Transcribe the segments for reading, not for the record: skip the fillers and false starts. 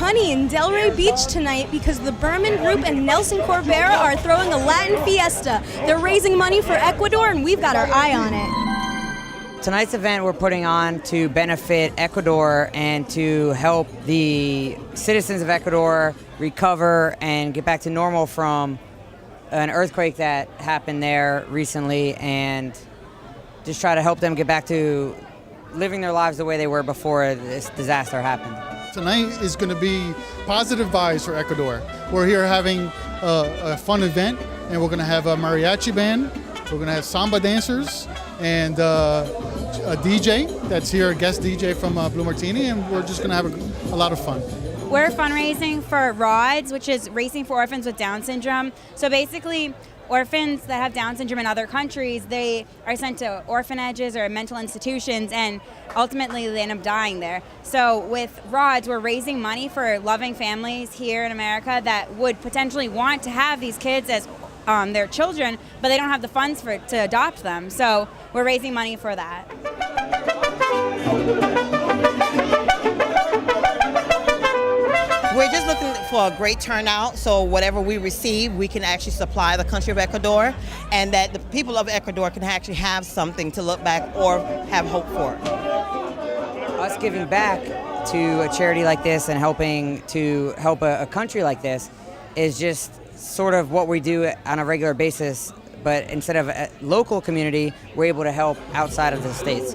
money in Delray Beach tonight because the Berman Group and Nelson Corbera are throwing a Latin fiesta. They're raising money for Ecuador, and we've got our eye on it. Tonight's event we're putting on to benefit Ecuador and to help the citizens of Ecuador recover and get back to normal from an earthquake that happened there recently, and just try to help them get back to living their lives the way they were before this disaster happened. Tonight is going to be positive vibes for Ecuador. We're here having a fun event, and we're going to have a mariachi band, we're going to have samba dancers, and a DJ that's here, a guest DJ from Blue Martini, and we're just going to have a lot of fun. We're fundraising for RODS, which is Racing for Orphans with Down Syndrome. So basically, orphans that have Down syndrome in other countries, they are sent to orphanages or mental institutions, and ultimately they end up dying there. So with RODS, we're raising money for loving families here in America that would potentially want to have these kids as their children, but they don't have the funds to adopt them. So we're raising money for that. We're just looking for a great turnout, so whatever we receive, we can actually supply the country of Ecuador, and that the people of Ecuador can actually have something to look back or have hope for. Us giving back to a charity like this and helping to help a country like this is just sort of what we do on a regular basis, but instead of a local community, we're able to help outside of the States.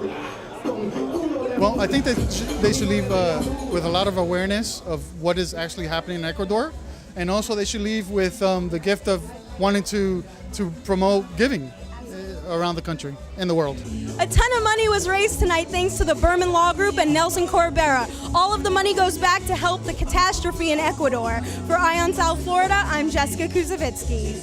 Well, I think that they should leave with a lot of awareness of what is actually happening in Ecuador, and also they should leave with the gift of wanting to promote giving around the country and the world. A ton of money was raised tonight thanks to the Berman Law Group and Nelson Corbera. All of the money goes back to help the catastrophe in Ecuador. For Eye on South Florida, I'm Jessica Kuzavitsky.